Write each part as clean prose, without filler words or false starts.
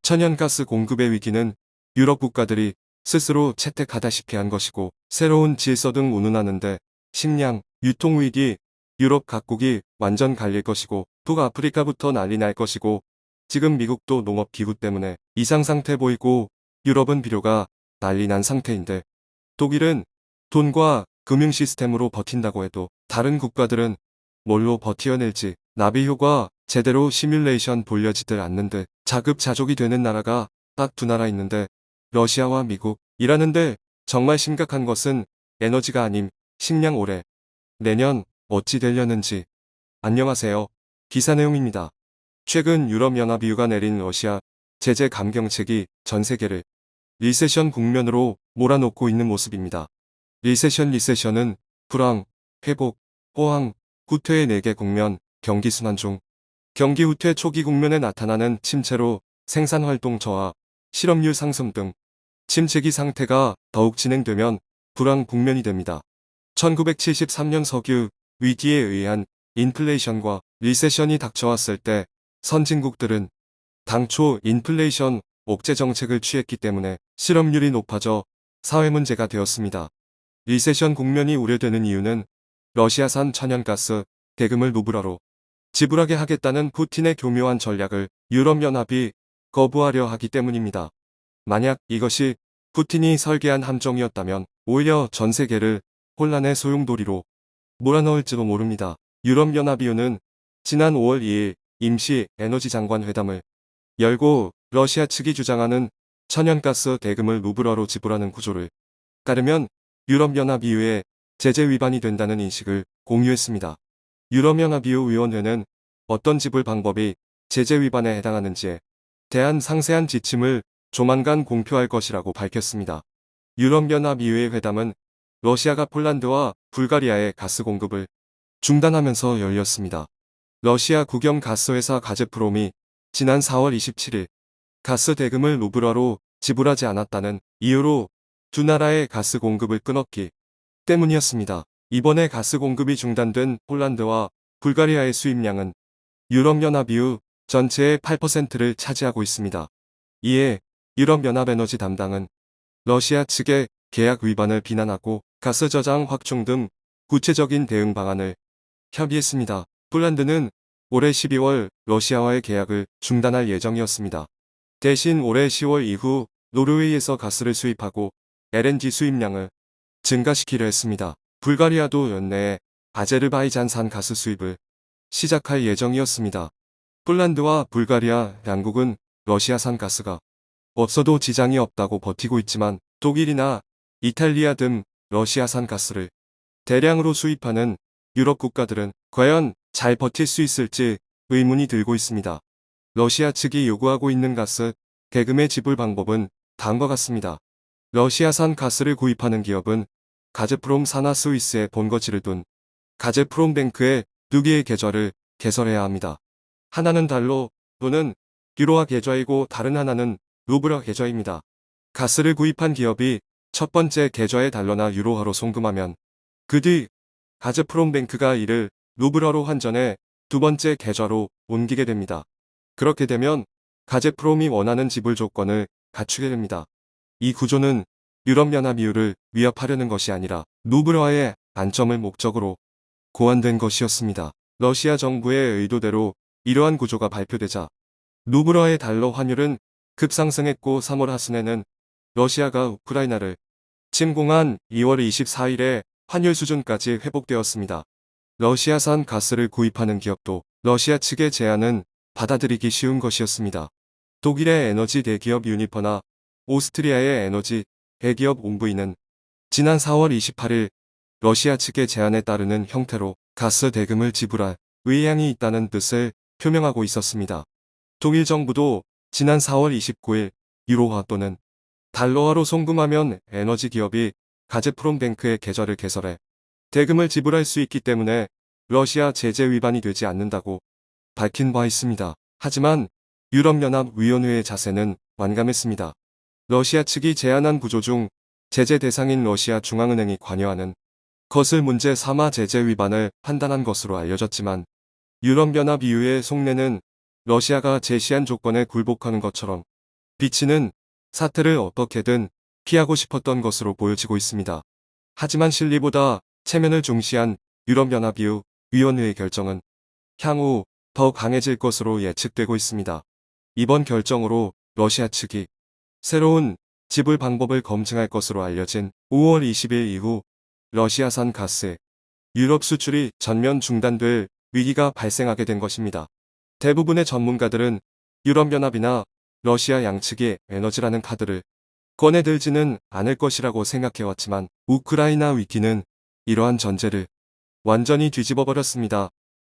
천연가스 공급의 위기는 유럽 국가들이 스스로 채택하다시피 한 것이고, 새로운 질서 등 운운하는데 식량, 유통위기, 유럽 각국이 완전 갈릴 것이고, 북아프리카부터 난리 날 것이고, 지금 미국도 농업기후 때문에 이상상태 보이고, 유럽은 비료가 난리 난 상태인데, 독일은 돈과 금융 시스템으로 버틴다고 해도 다른 국가들은 뭘로 버티어낼지 나비효과 제대로 시뮬레이션 돌려지들 않는데, 자급자족이 되는 나라가 딱 두 나라 있는데 러시아와 미국이라는데, 정말 심각한 것은 에너지가 아님 식량 올해 내년 어찌 되려는지. 안녕하세요. 기사 내용입니다. 최근 유럽연합EU가 내린 러시아 제재 감경책이 전 세계를 리세션 국면으로 몰아넣고 있는 모습입니다. 리세션은 불황, 회복, 호황, 후퇴의 4개 국면, 경기 순환 중 경기 후퇴 초기 국면에 나타나는 침체로 생산활동 저하, 실업률 상승 등 침체기 상태가 더욱 진행되면 불황 국면이 됩니다. 1973년 석유 위기에 의한 인플레이션과 리세션이 닥쳐왔을 때 선진국들은 당초 인플레이션 억제 정책을 취했기 때문에 실업률이 높아져 사회 문제가 되었습니다. 리세션 국면이 우려되는 이유는 러시아산 천연가스 대금을 루블화로 지불하게 하겠다는 푸틴의 교묘한 전략을 유럽연합이 거부하려 하기 때문입니다. 만약 이것이 푸틴이 설계한 함정이었다면 오히려 전 세계를 혼란의 소용돌이로 몰아넣을지도 모릅니다. 유럽연합EU는 지난 5월 2일 임시 에너지 장관 회담을 열고 러시아 측이 주장하는 천연가스 대금을 루블화로 지불하는 구조를 따르면 유럽연합EU의 제재 위반이 된다는 인식을 공유했습니다. 유럽연합EU 위원회는 어떤 지불 방법이 제재 위반에 해당하는지에 대한 상세한 지침을 조만간 공표할 것이라고 밝혔습니다. 유럽연합EU의 회담은 러시아가 폴란드와 불가리아의 가스 공급을 중단하면서 열렸습니다. 러시아 국영 가스회사 가즈프롬이 지난 4월 27일 가스 대금을 루블화로 지불하지 않았다는 이유로 두 나라의 가스 공급을 끊었기 때문이었습니다. 이번에 가스 공급이 중단된 폴란드와 불가리아의 수입량은 유럽연합EU 전체의 8%를 차지하고 있습니다. 이에 유럽연합에너지 담당은 러시아 측의 계약 위반을 비난하고 가스 저장 확충 등 구체적인 대응 방안을 협의했습니다. 폴란드는 올해 12월 러시아와의 계약을 중단할 예정이었습니다. 대신 올해 10월 이후 노르웨이에서 가스를 수입하고 LNG 수입량을 증가시키려 했습니다. 불가리아도 연내에 아제르바이잔산 가스 수입을 시작할 예정이었습니다. 폴란드와 불가리아 양국은 러시아산 가스가 없어도 지장이 없다고 버티고 있지만, 독일이나 이탈리아 등 러시아산 가스를 대량으로 수입하는 유럽 국가들은 과연 잘 버틸 수 있을지 의문이 들고 있습니다. 러시아 측이 요구하고 있는 가스 대금의 지불 방법은 다음과 같습니다. 러시아산 가스를 구입하는 기업은 가즈프롬 산하 스위스에 본거지를 둔 가즈프롬뱅크에 2개의 계좌를 개설해야 합니다. 하나는 달러 또는 유로화 계좌이고 다른 하나는 루블화 계좌입니다. 가스를 구입한 기업이 첫 번째 계좌에 달러나 유로화로 송금하면 그 뒤 가즈프롬뱅크가 이를 루블화로 환전해 두 번째 계좌로 옮기게 됩니다. 그렇게 되면 가즈프롬이 원하는 지불 조건을 갖추게 됩니다. 이 구조는 유럽연합EU를 위협하려는 것이 아니라 루블화의 안점을 목적으로 고안된 것이었습니다. 러시아 정부의 의도대로 이러한 구조가 발표되자 루블화의 달러 환율은 급상승했고, 3월 하순에는 러시아가 우크라이나를 침공한 2월 24일에 환율 수준까지 회복되었습니다. 러시아산 가스를 구입하는 기업도 러시아 측의 제안은 받아들이기 쉬운 것이었습니다. 독일의 에너지 대기업 유니퍼나 오스트리아의 에너지 대기업 옹브이는 지난 4월 28일 러시아 측의 제안에 따르는 형태로 가스 대금을 지불할 의향이 있다는 뜻을 표명하고 있었습니다. 독일 정부도 지난 4월 29일 유로화 또는 달러화로 송금하면 에너지 기업이 가즈프롬뱅크의 계좌를 개설해 대금을 지불할 수 있기 때문에 러시아 제재 위반이 되지 않는다고 밝힌 바 있습니다. 하지만 유럽연합위원회의 자세는 완감했습니다. 러시아 측이 제안한 구조 중 제재 대상인 러시아 중앙은행이 관여하는 것을 문제 삼아 제재 위반을 판단한 것으로 알려졌지만, 유럽연합EU의 속내는 러시아가 제시한 조건에 굴복하는 것처럼 비치는 사태를 어떻게든 피하고 싶었던 것으로 보여지고 있습니다. 하지만 실리보다 체면을 중시한 유럽연합 위원회의 결정은 향후 더 강해질 것으로 예측되고 있습니다. 이번 결정으로 러시아 측이 새로운 지불 방법을 검증할 것으로 알려진 5월 20일 이후 러시아산 가스 유럽 수출이 전면 중단될 위기가 발생하게 된 것입니다. 대부분의 전문가들은 유럽연합이나 러시아 양측이 에너지라는 카드를 꺼내들지는 않을 것이라고 생각해왔지만 우크라이나 위기는 이러한 전제를 완전히 뒤집어버렸습니다.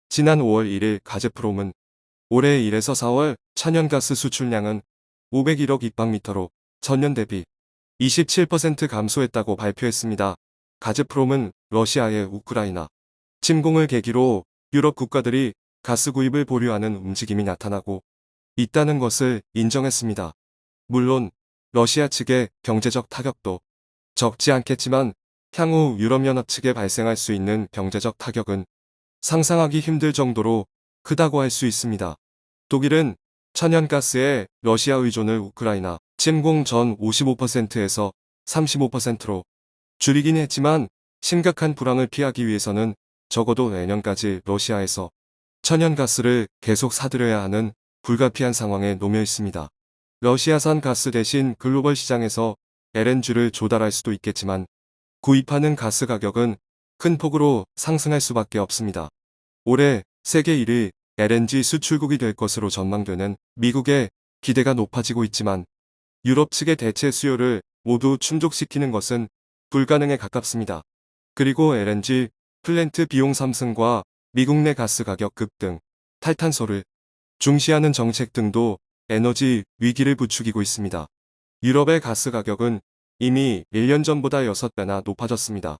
지난 5월 1일 가즈프롬은 올해 1에서 4월 천연가스 수출량은 501억 입방미터로 전년 대비 27% 감소했다고 발표했습니다. 가즈프롬은 러시아의 우크라이나 침공을 계기로 유럽 국가들이 가스 구입을 보류하는 움직임이 나타나고 있다는 것을 인정했습니다. 물론 러시아 측의 경제적 타격도 적지 않겠지만 향후 유럽연합 측에 발생할 수 있는 경제적 타격은 상상하기 힘들 정도로 크다고 할 수 있습니다. 독일은 천연가스의 러시아 의존을 우크라이나 침공 전 55%에서 35%로 줄이긴 했지만 심각한 불황을 피하기 위해서는 적어도 내년까지 러시아에서 천연가스를 계속 사들여야 하는 불가피한 상황에 놓여 있습니다. 러시아산 가스 대신 글로벌 시장에서 LNG를 조달할 수도 있겠지만 구입하는 가스 가격은 큰 폭으로 상승할 수밖에 없습니다. 올해 세계 1위 LNG 수출국이 될 것으로 전망되는 미국의 기대가 높아지고 있지만 유럽 측의 대체 수요를 모두 충족시키는 것은 불가능에 가깝습니다. 그리고 LNG 플랜트 비용 상승과 미국 내 가스 가격 급등, 탈탄소를 중시하는 정책 등도 에너지 위기를 부추기고 있습니다. 유럽의 가스 가격은 이미 1년 전보다 6배나 높아졌습니다.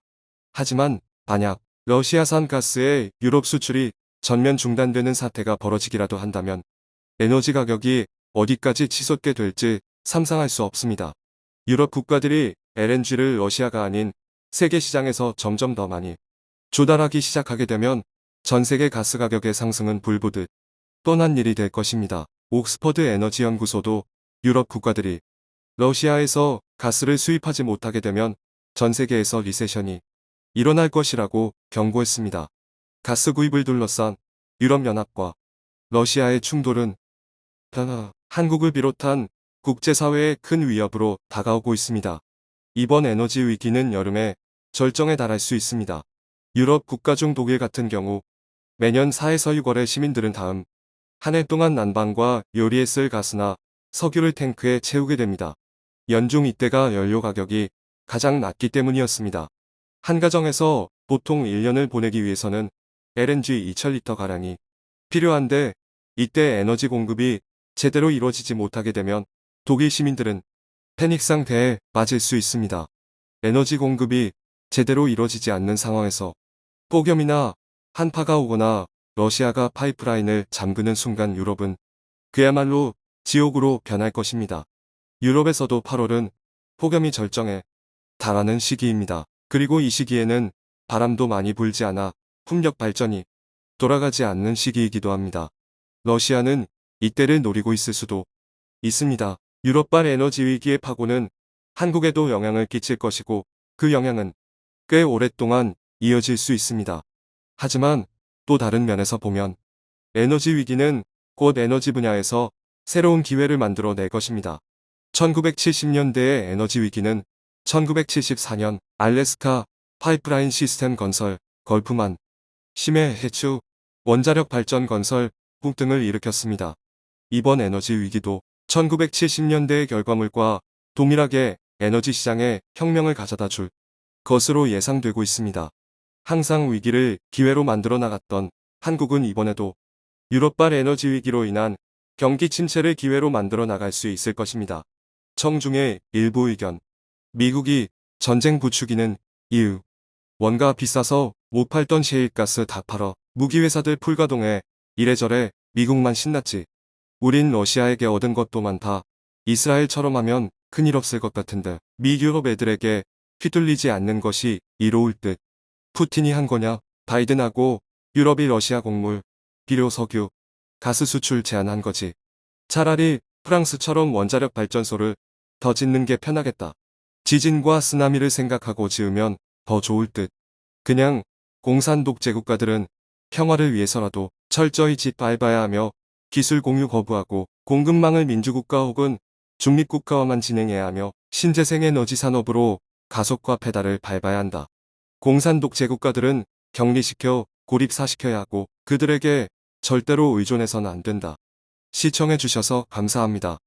하지만 만약 러시아산 가스의 유럽 수출이 전면 중단되는 사태가 벌어지기라도 한다면 에너지 가격이 어디까지 치솟게 될지 상상할 수 없습니다. 유럽 국가들이 LNG를 러시아가 아닌 세계 시장에서 점점 더 많이 조달하기 시작하게 되면 전 세계 가스 가격의 상승은 불보듯 뻔한 일이 될 것입니다. 옥스퍼드 에너지 연구소도 유럽 국가들이 러시아에서 가스를 수입하지 못하게 되면 전 세계에서 리세션이 일어날 것이라고 경고했습니다. 가스 구입을 둘러싼 유럽연합과 러시아의 충돌은 한국을 비롯한 국제사회의 큰 위협으로 다가오고 있습니다. 이번 에너지 위기는 여름에 절정에 달할 수 있습니다. 유럽 국가 중 독일 같은 경우 매년 4에서 6월에 시민들은 다음 한 해 동안 난방과 요리에 쓸 가스나 석유를 탱크에 채우게 됩니다. 연중 이때가 연료 가격이 가장 낮기 때문이었습니다. 한 가정에서 보통 1년을 보내기 위해서는 LNG 2000리터가량이 필요한데 이때 에너지 공급이 제대로 이루어지지 못하게 되면 독일 시민들은 패닉 상태에 빠질 수 있습니다. 에너지 공급이 제대로 이루어지지 않는 상황에서 폭염이나 한파가 오거나 러시아가 파이프라인을 잠그는 순간 유럽은 그야말로 지옥으로 변할 것입니다. 유럽에서도 8월은 폭염이 절정에 달하는 시기입니다. 그리고 이 시기에는 바람도 많이 불지 않아 풍력 발전이 돌아가지 않는 시기이기도 합니다. 러시아는 이때를 노리고 있을 수도 있습니다. 유럽발 에너지 위기의 파고는 한국에도 영향을 끼칠 것이고 그 영향은 꽤 오랫동안 이어질 수 있습니다. 하지만 또 다른 면에서 보면 에너지 위기는 곧 에너지 분야에서 새로운 기회를 만들어 낼 것입니다. 1970년대의 에너지 위기는 1974년 알래스카 파이프라인 시스템 건설, 걸프만, 심해 해추, 원자력 발전 건설, 국 등을 일으켰습니다. 이번 에너지 위기도 1970년대의 결과물과 동일하게 에너지 시장에 혁명을 가져다 줄 것으로 예상되고 있습니다. 항상 위기를 기회로 만들어 나갔던 한국은 이번에도 유럽발 에너지 위기로 인한 경기 침체를 기회로 만들어 나갈 수 있을 것입니다. 청중의 일부 의견. 미국이 전쟁 부추기는 이유. 원가 비싸서 못 팔던 셰일가스 다 팔어 무기회사들 풀가동해 이래저래 미국만 신났지. 우린 러시아에게 얻은 것도 많다. 이스라엘처럼 하면 큰일 없을 것 같은데 미유럽 애들에게 휘둘리지 않는 것이 이로울 듯. 푸틴이 한 거냐? 바이든하고 유럽이 러시아 곡물, 비료 석유, 가스 수출 제한한 거지. 차라리 프랑스처럼 원자력 발전소를 더 짓는 게 편하겠다. 지진과 쓰나미를 생각하고 지으면 더 좋을 듯. 그냥 공산 독재 국가들은 평화를 위해서라도 철저히 짓밟아야 하며 기술 공유 거부하고 공급망을 민주국가 혹은 중립국가화만 진행해야 하며 신재생 에너지 산업으로 가속화 페달을 밟아야 한다. 공산 독재 국가들은 격리시켜 고립사시켜야 하고 그들에게 절대로 의존해서는 안 된다. 시청해주셔서 감사합니다.